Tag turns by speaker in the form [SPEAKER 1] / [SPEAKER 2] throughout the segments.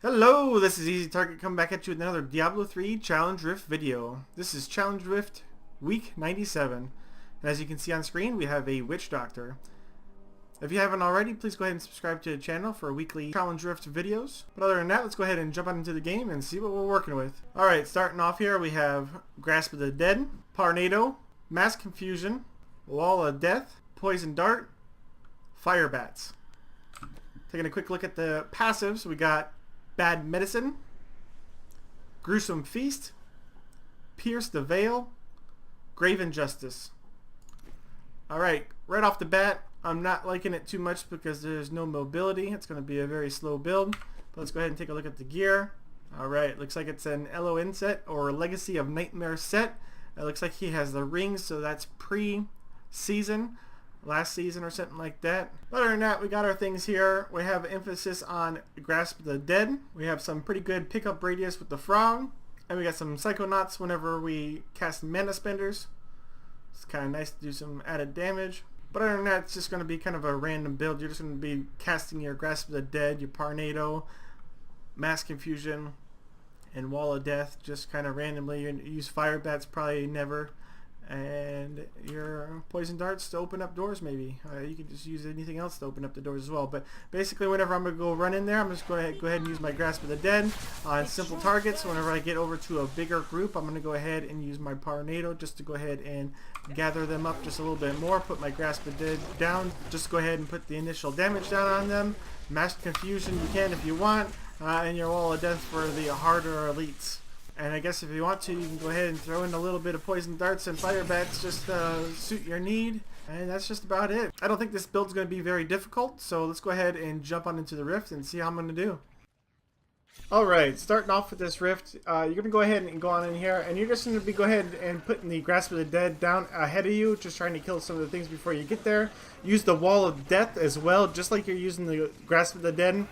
[SPEAKER 1] Hello, this is Easy Target coming back at you with another Diablo 3 Challenge Rift video. This is Challenge Rift Week 97. And as you can see on screen, we have a Witch Doctor. If you haven't already, please go ahead and subscribe to the channel for weekly Challenge Rift videos. But other than that, let's go ahead and jump on into the game and see what we're working with. Alright, starting off here, we have Grasp of the Dead, Tornado, Mass Confusion, Wall of Death, Poison Dart, Fire Bats. Taking a quick look at the passives, we got Bad Medicine, Gruesome Feast, Pierce the Veil, Grave Injustice. Alright, right off the bat, I'm not liking it too much because there's no mobility. It's going to be a very slow build. But let's go ahead and take a look at the gear. Alright, looks like it's an LON set or Legacy of Nightmare set. It looks like he has the rings, so that's pre-season. Last season or something like that. Other than that, we got our things here. We have emphasis on Grasp of the Dead. We have some pretty good pickup radius with the frog. And we got some Psychonauts whenever we cast Mana Spenders. It's kind of nice to do some added damage. But other than that, it's just going to be kind of a random build. You're just going to be casting your Grasp of the Dead, your Tornado, Mass Confusion, and Wall of Death just kind of randomly. You use Fire Bats probably never. And your Poison Darts to open up doors maybe. You can just use anything else to open up the doors as well. But basically whenever I'm going to go run in there, I'm just going to go ahead and use my Grasp of the Dead on simple targets. Whenever I get over to a bigger group, I'm going to go ahead and use my Tornado just to go ahead and gather them up just a little bit more. Put my Grasp of the Dead down. Just go ahead and put the initial damage down on them. Mass Confusion you can if you want. And your Wall of Death for the harder elites. And I guess if you want to, you can go ahead and throw in a little bit of Poison Darts and Fire Bats just to suit your need. And that's just about it. I don't think this build's going to be very difficult, so let's go ahead and jump on into the Rift and see how I'm going to do. Alright, starting off with this Rift, you're going to go ahead and go on in here, and you're just going to be go ahead and putting the Grasp of the Dead down ahead of you, just trying to kill some of the things before you get there. Use the Wall of Death as well, just like you're using the Grasp of the Dead. And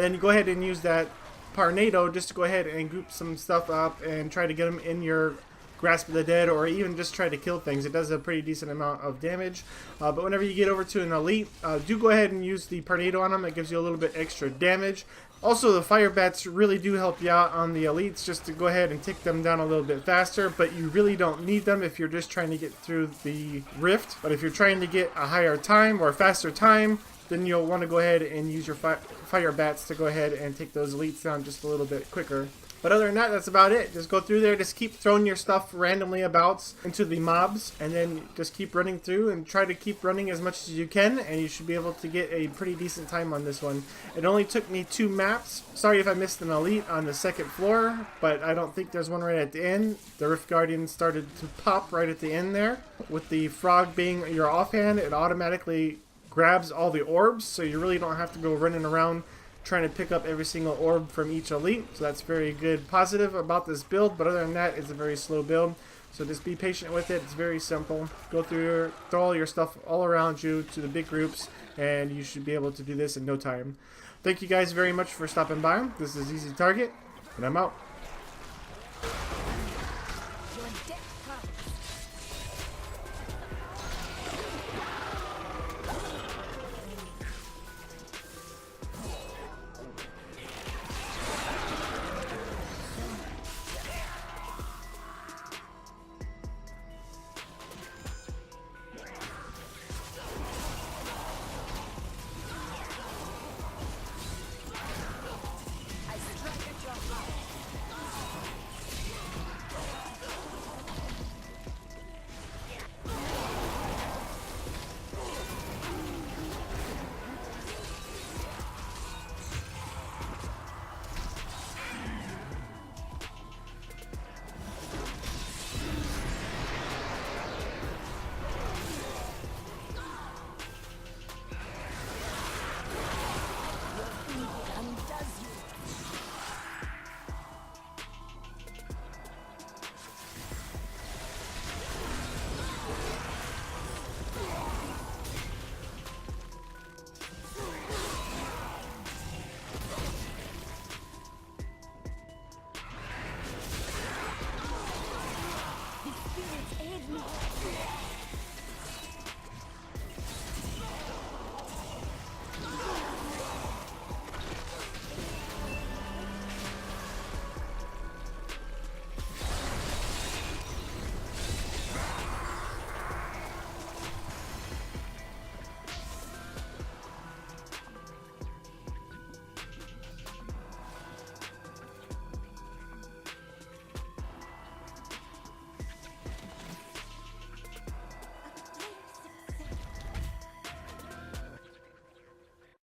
[SPEAKER 1] then you go ahead and use that Tornado just to go ahead and group some stuff up and try to get them in your Grasp of the Dead, or even just try to kill things. It does a pretty decent amount of damage. But whenever you get over to an elite, do go ahead and use the Tornado on them. It gives you a little bit extra damage. Also, the Fire Bats really do help you out on the elites just to go ahead and tick them down a little bit faster, but you really don't need them if you're just trying to get through the Rift. But if you're trying to get a higher time or a faster time, then you'll want to go ahead and use your Fire Bats to go ahead and take those elites down just a little bit quicker. But other than that, that's about it. Just go through there, just keep throwing your stuff randomly about into the mobs, and then just keep running through and try to keep running as much as you can, and you should be able to get a pretty decent time on this one. It only took me 2 maps. Sorry if I missed an elite on the 2nd floor, but I don't think there's one right at the end. The Rift Guardian started to pop right at the end there. With the frog being your offhand, it automatically grabs all the orbs, so you really don't have to go running around trying to pick up every single orb from each elite. So that's very good positive about this build, but other than that, it's a very slow build. So just be patient with it. It's very simple. Go through, throw all your stuff all around you to the big groups, and you should be able to do this in no time. Thank you guys very much for stopping by. This is Easy Target, and I'm out.